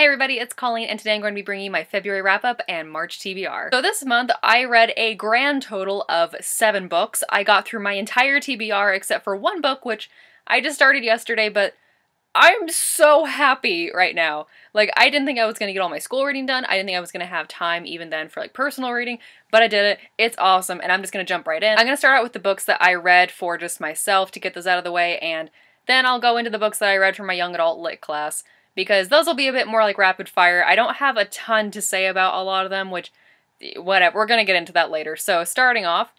Hey everybody, it's Colleen, and today I'm going to be bringing you my February wrap-up and March TBR. So this month, I read a grand total of 7 books. I got through my entire TBR except for one book, which I just started yesterday, but I'm so happy right now. Like, I didn't think I was going to get all my school reading done. I didn't think I was going to have time even then for, like, personal reading, but I did it. It's awesome, and I'm just going to jump right in. I'm going to start out with the books that I read for just myself to get those out of the way, and then I'll go into the books that I read for my young adult lit class, because those will be a bit more like rapid fire. I don't have a ton to say about a lot of them, which, whatever, we're going to get into that later. So, starting off,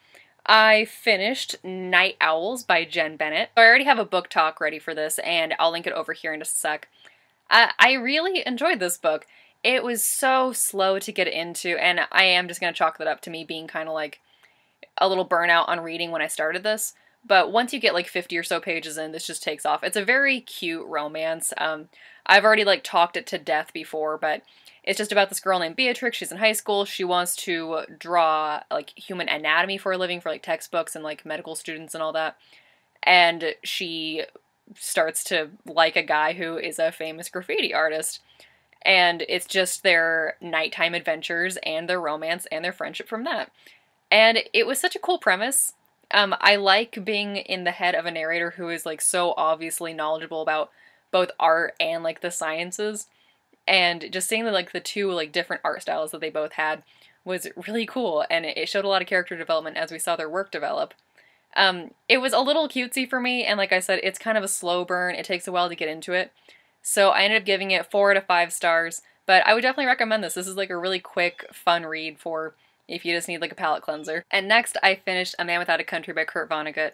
I finished Night Owls by Jen Bennett. So I already have a book talk ready for this, and I'll link it over here in just a sec. I really enjoyed this book. It was so slow to get into, and I am just going to chalk that up to me being kind of like a little burnout on reading when I started this. But once you get like 50 or so pages in, this just takes off. It's a very cute romance. I've already like talked it to death before, but it's just about this girl named Beatrix. She's in high school. She wants to draw like human anatomy for a living for like textbooks and like medical students and all that. And she starts to like a guy who is a famous graffiti artist. And it's just their nighttime adventures and their romance and their friendship from that. And it was such a cool premise. I like being in the head of a narrator who is like so obviously knowledgeable about both art and like the sciences. And just seeing the two like different art styles that they both had was really cool, and it showed a lot of character development as we saw their work develop. It was a little cutesy for me, and like I said, it's kind of a slow burn. It takes a while to get into it. So I ended up giving it 4 out of 5 stars, but I would definitely recommend this. This is like a really quick, fun read for if you just need like a palate cleanser. And next I finished A Man Without a Country by Kurt Vonnegut.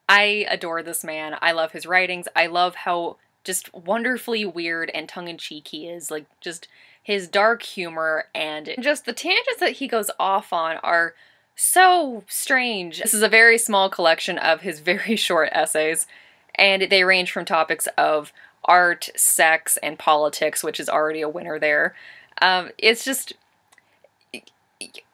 I adore this man. I love his writings. I love how just wonderfully weird and tongue-in-cheek he is. Like, just his dark humor and just the tangents that he goes off on are so strange. This is a very small collection of his very short essays, and they range from topics of art, sex, and politics, which is already a winner there. It's just...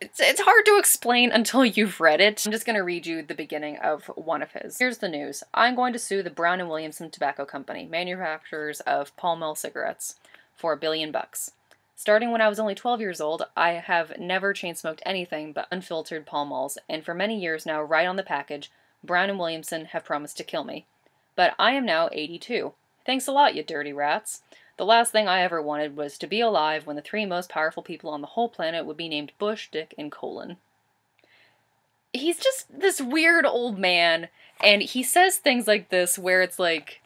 It's hard to explain until you've read it. I'm just going to read you the beginning of one of his. Here's the news. I'm going to sue the Brown & Williamson Tobacco Company, manufacturers of Pall Mall cigarettes, for $1 billion. Starting when I was only 12 years old, I have never chain-smoked anything but unfiltered Pall Malls, and for many years now, right on the package, Brown & Williamson have promised to kill me. But I am now 82. Thanks a lot, you dirty rats. The last thing I ever wanted was to be alive when the 3 most powerful people on the whole planet would be named Bush, Dick, and Colin. He's just this weird old man, and he says things like this where it's like,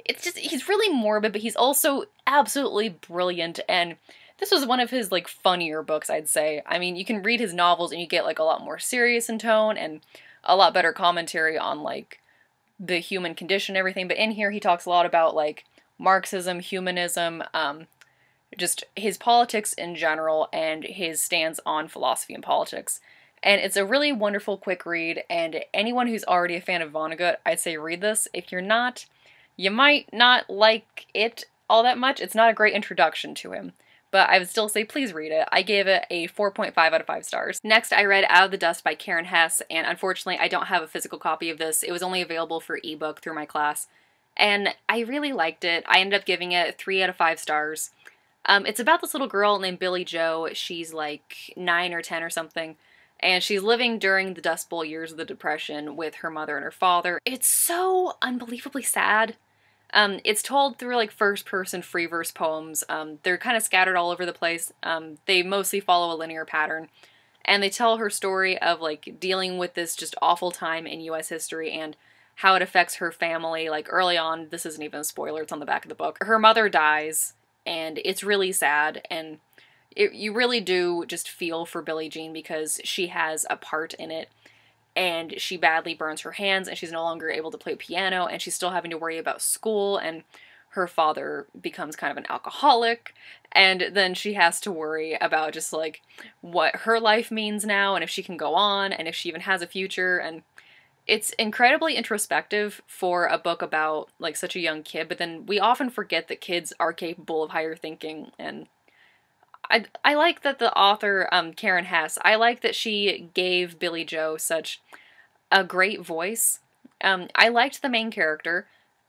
he's really morbid, but he's also absolutely brilliant, and this was one of his, like, funnier books, I'd say. I mean, you can read his novels and you get, like, a lot more serious in tone, and a lot better commentary on, like, the human condition and everything, but in here he talks a lot about, like, Marxism, humanism, just his politics in general, and his stance on philosophy and politics. And it's a really wonderful, quick read, and anyone who's already a fan of Vonnegut, I'd say read this. If you're not, you might not like it all that much. It's not a great introduction to him, but I would still say please read it. I gave it a 4.5 out of 5 stars. Next, I read Out of the Dust by Karen Hess, and unfortunately, I don't have a physical copy of this. It was only available for ebook through my class. And I really liked it. I ended up giving it 3 out of 5 stars. It's about this little girl named Billie Jo. She's like 9 or 10 or something. And she's living during the Dust Bowl years of the Depression with her mother and her father. It's so unbelievably sad. It's told through like first-person free verse poems. They're kind of scattered all over the place. They mostly follow a linear pattern. And they tell her story of like dealing with this just awful time in US history and how it affects her family. Like, early on, this isn't even a spoiler, it's on the back of the book. Her mother dies, and it's really sad, and you really do just feel for Billie Jean because she has a part in it, and she badly burns her hands, and she's no longer able to play piano, and she's still having to worry about school, and her father becomes kind of an alcoholic, and then she has to worry about just, like, what her life means now, and if she can go on, and if she even has a future, and it's incredibly introspective for a book about, like, such a young kid, but then we often forget that kids are capable of higher thinking, and I like that the author, Karen Hess, I like that she gave Billie Jo such a great voice. I liked the main character,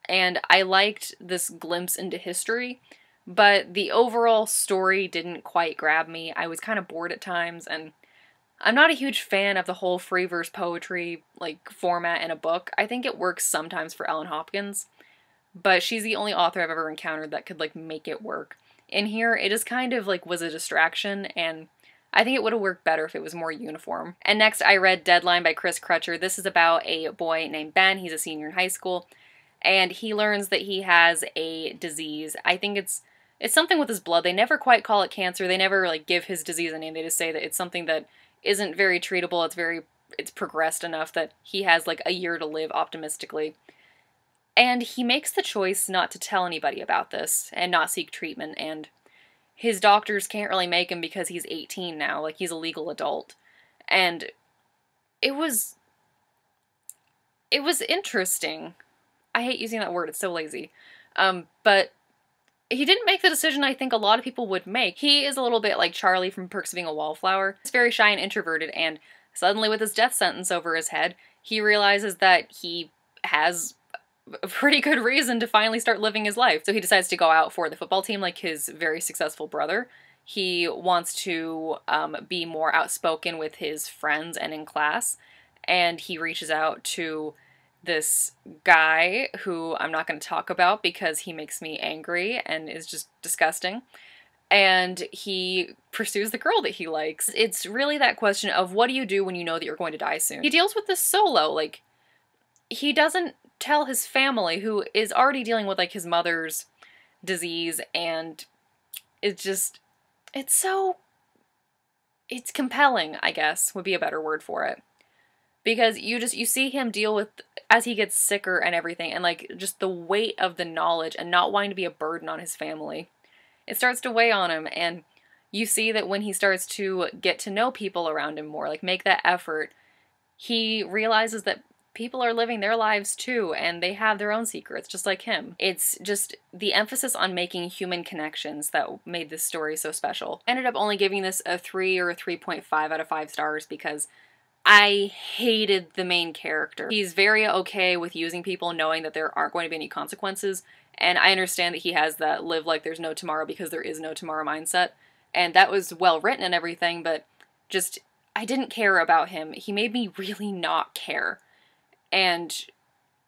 and I liked this glimpse into history, but the overall story didn't quite grab me. I was kind of bored at times, and I'm not a huge fan of the whole free verse poetry, like, format in a book. I think it works sometimes for Ellen Hopkins, but she's the only author I've ever encountered that could, like, make it work. In here, it just kind of, like, was a distraction, and I think it would have worked better if it was more uniform. And next, I read Deadline by Chris Crutcher. This is about a boy named Ben. He's a senior in high school, and he learns that he has a disease. I think it's something with his blood. They never quite call it cancer. They never, like, give his disease a name. They just say that it's something that isn't very treatable. It's progressed enough that he has, like, a year to live optimistically. And he makes the choice not to tell anybody about this and not seek treatment, and his doctors can't really make him because he's 18 now, like, he's a legal adult. And it was interesting. I hate using that word, it's so lazy. But he didn't make the decision I think a lot of people would make. He is a little bit like Charlie from Perks of Being a Wallflower. He's very shy and introverted, and suddenly with his death sentence over his head, he realizes that he has a pretty good reason to finally start living his life. So he decides to go out for the football team like his very successful brother. He wants to be more outspoken with his friends and in class, and he reaches out to this guy who I'm not going to talk about because he makes me angry and is just disgusting. And he pursues the girl that he likes. It's really that question of what do you do when you know that you're going to die soon? He deals with this solo. Like, he doesn't tell his family, who is already dealing with, like, his mother's disease, and it's compelling, I guess, would be a better word for it. Because you see him deal with, as he gets sicker and everything, and, like, just the weight of the knowledge and not wanting to be a burden on his family. It starts to weigh on him, and you see that when he starts to get to know people around him more, like, make that effort, he realizes that people are living their lives too, and they have their own secrets, just like him. It's just the emphasis on making human connections that made this story so special. I ended up only giving this a 3 or a 3.5 out of 5 stars because I hated the main character. He's very okay with using people knowing that there aren't going to be any consequences, and I understand that he has that live like there's no tomorrow because there is no tomorrow mindset, and that was well written and everything, but just, I didn't care about him. He made me really not care. And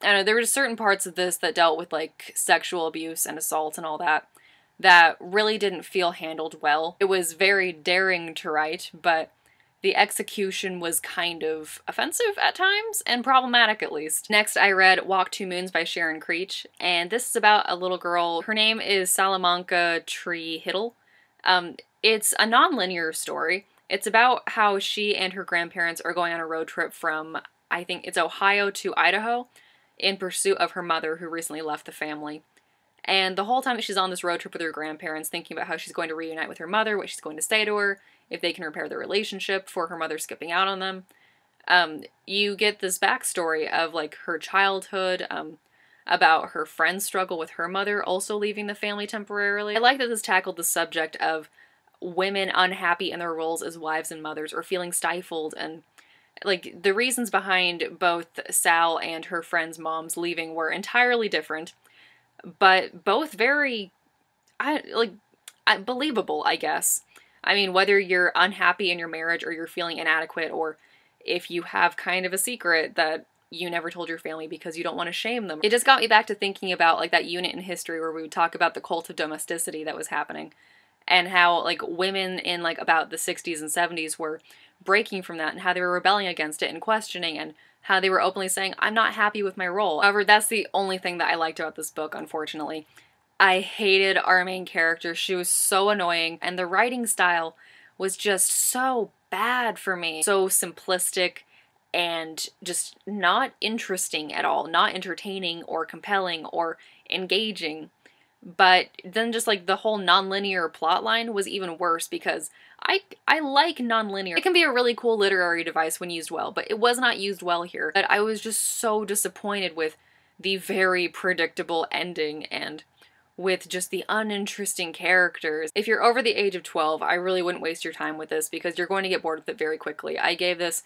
I don't know, there were just certain parts of this that dealt with, like, sexual abuse and assault and all that really didn't feel handled well. It was very daring to write, but the execution was kind of offensive at times, and problematic at least. Next, I read Walk Two Moons by Sharon Creech, and this is about a little girl. Her name is Salamanca Tree Hiddle. It's a non-linear story. It's about how she and her grandparents are going on a road trip from, I think it's Ohio to Idaho, in pursuit of her mother who recently left the family. And the whole time that she's on this road trip with her grandparents, thinking about how she's going to reunite with her mother, what she's going to say to her, if they can repair their relationship for her mother skipping out on them. You get this backstory of, like, her childhood, about her friend's struggle with her mother also leaving the family temporarily. I like that this tackled the subject of women unhappy in their roles as wives and mothers, or feeling stifled, and, like, the reasons behind both Sal and her friend's mom's leaving were entirely different, but both very, believable, I guess. I mean, whether you're unhappy in your marriage or you're feeling inadequate, or if you have kind of a secret that you never told your family because you don't want to shame them. It just got me back to thinking about, like, that unit in history where we would talk about the cult of domesticity that was happening, and how, like, women in, like, about the 60s and 70s were breaking from that, and how they were rebelling against it and questioning, and how they were openly saying, I'm not happy with my role. However, that's the only thing that I liked about this book, unfortunately. I hated our main character. She was so annoying, and the writing style was just so bad for me. So simplistic and just not interesting at all. Not entertaining or compelling or engaging. But then just, like, the whole non-linear plotline was even worse, because I like non-linear. It can be a really cool literary device when used well, but it was not used well here. But I was just so disappointed with the very predictable ending, and with just the uninteresting characters. If you're over the age of 12, I really wouldn't waste your time with this, because you're going to get bored with it very quickly. I gave this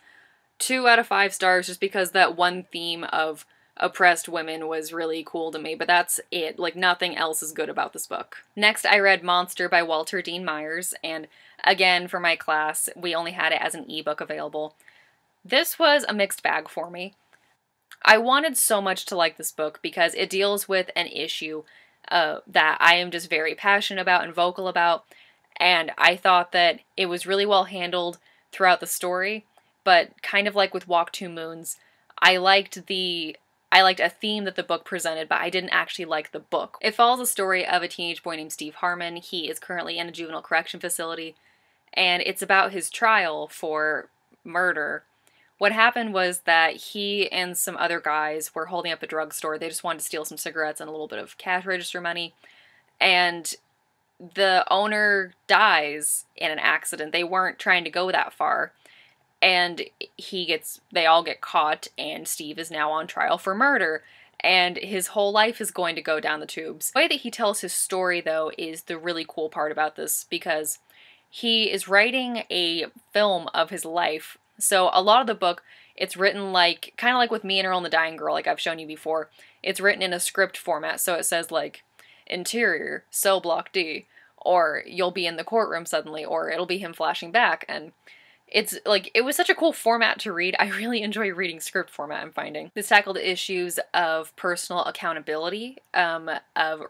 2 out of 5 stars just because that one theme of oppressed women was really cool to me, but that's it. Like, nothing else is good about this book. Next, I read Monster by Walter Dean Myers, and again, for my class, we only had it as an ebook available. This was a mixed bag for me. I wanted so much to like this book because it deals with an issue that I am just very passionate about and vocal about, and I thought that it was really well handled throughout the story, but kind of like with Walk Two Moons, I liked a theme that the book presented, but I didn't actually like the book. It follows the story of a teenage boy named Steve Harmon. He is currently in a juvenile correction facility, and it's about his trial for murder. What happened was that he and some other guys were holding up a drugstore. They just wanted to steal some cigarettes and a little bit of cash register money, and the owner dies in an accident. They weren't trying to go that far. And they all get caught, and Steve is now on trial for murder, and his whole life is going to go down the tubes. The way that he tells his story, though, is the really cool part about this, because he is writing a film of his life. So a lot of the book, it's written like, kind of like with Me and Earl and the Dying Girl, like I've shown you before. It's written in a script format, so it says like, interior, cell block D, or you'll be in the courtroom suddenly, or it'll be him flashing back, and it's like, it was such a cool format to read. I really enjoy reading script format, I'm finding. This tackled issues of personal accountability, of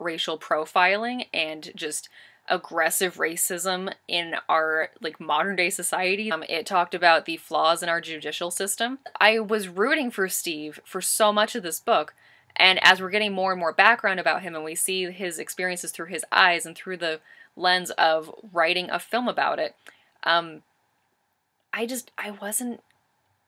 racial profiling, and just aggressive racism in our like modern day society. It talked about the flaws in our judicial system. I was rooting for Steve for so much of this book, and as we're getting more and more background about him and we see his experiences through his eyes and through the lens of writing a film about it, I wasn't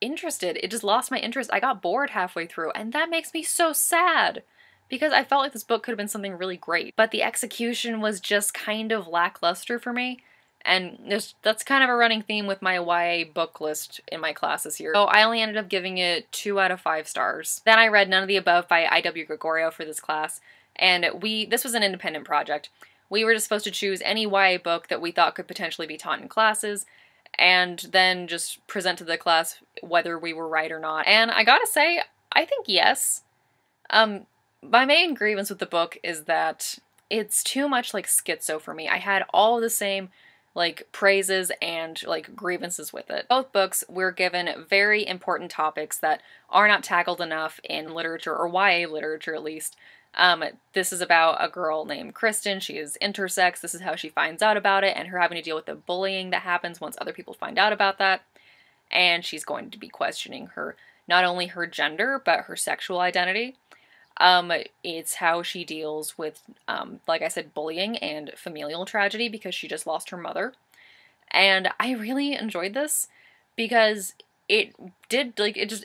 interested. It just lost my interest. I got bored halfway through, and that makes me so sad because I felt like this book could have been something really great, but the execution was just kind of lackluster for me, and that's kind of a running theme with my YA book list in my classes here. So I only ended up giving it 2 out of 5 stars. Then I read None of the Above by I.W. Gregorio for this class, and this was an independent project. We were just supposed to choose any YA book that we thought could potentially be taught in classes, and then just present to the class whether we were right or not. And I gotta say, I think yes. My main grievance with the book is that it's too much like Schizo for me. I had all the same like praises and like grievances with it. Both books were given very important topics that are not tackled enough in literature, or YA literature at least. This is about a girl named Kristen. She is intersex. This is how she finds out about it, and her having to deal with the bullying that happens once other people find out about that. And she's going to be questioning not only her gender, but her sexual identity. It's how she deals with, like I said, bullying and familial tragedy because she just lost her mother. And I really enjoyed this because it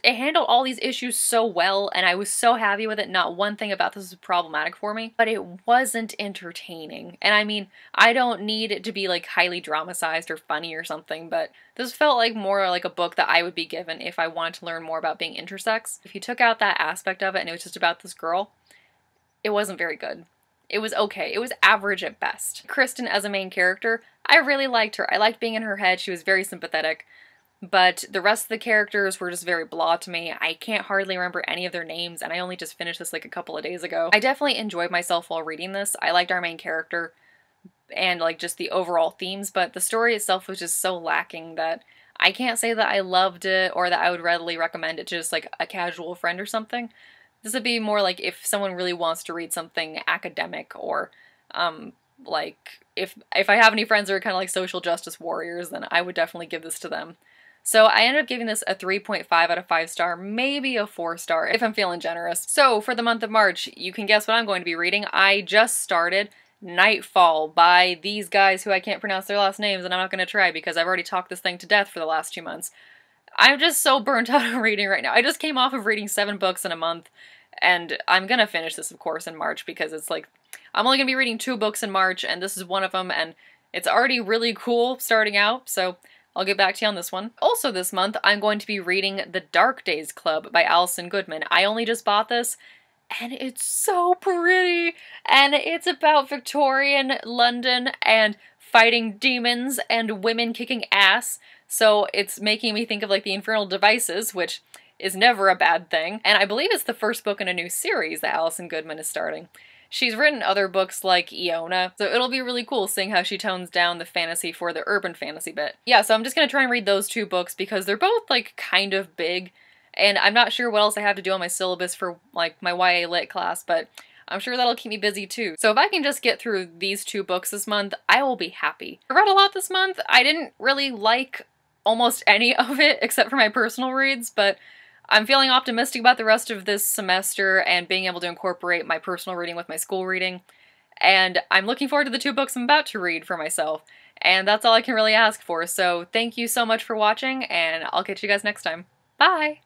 handled all these issues so well, and I was so happy with it. Not one thing about this was problematic for me, but it wasn't entertaining. And I mean, I don't need it to be like highly dramatized or funny or something, but this felt like more like a book that I would be given if I wanted to learn more about being intersex. If you took out that aspect of it and it was just about this girl, it wasn't very good. It was okay. It was average at best. Kristen as a main character, I really liked her. I liked being in her head. She was very sympathetic. But the rest of the characters were just very blah to me. I can't hardly remember any of their names, and I only just finished this like a couple of days ago. I definitely enjoyed myself while reading this. I liked our main character and like just the overall themes, but the story itself was just so lacking that I can't say that I loved it or that I would readily recommend it to just like a casual friend or something. This would be more like if someone really wants to read something academic, or like if I have any friends that are kind of like social justice warriors, then I would definitely give this to them. So I ended up giving this a 3.5 out of 5 star, maybe a 4 star if I'm feeling generous. So for the month of March, you can guess what I'm going to be reading. I just started Nightfall by these guys who I can't pronounce their last names, and I'm not going to try because I've already talked this thing to death for the last 2 months. I'm just so burnt out on reading right now. I just came off of reading 7 books in a month, and I'm going to finish this, of course, in March because it's like, I'm only going to be reading 2 books in March, and this is one of them, and it's already really cool starting out, so I'll get back to you on this one. Also this month, I'm going to be reading The Dark Days Club by Alison Goodman. I only just bought this, and it's so pretty, and it's about Victorian London and fighting demons and women kicking ass, so it's making me think of like the Infernal Devices, which is never a bad thing, and I believe it's the first book in a new series that Alison Goodman is starting. She's written other books like Iona, so it'll be really cool seeing how she tones down the fantasy for the urban fantasy bit. Yeah, so I'm just gonna try and read those two books because they're both, like, kind of big, and I'm not sure what else I have to do on my syllabus for, like, my YA Lit class, but I'm sure that'll keep me busy too. So if I can just get through these two books this month, I will be happy. I read a lot this month. I didn't really like almost any of it except for my personal reads, but I'm feeling optimistic about the rest of this semester and being able to incorporate my personal reading with my school reading. And I'm looking forward to the two books I'm about to read for myself. And that's all I can really ask for. So thank you so much for watching, and I'll catch you guys next time. Bye!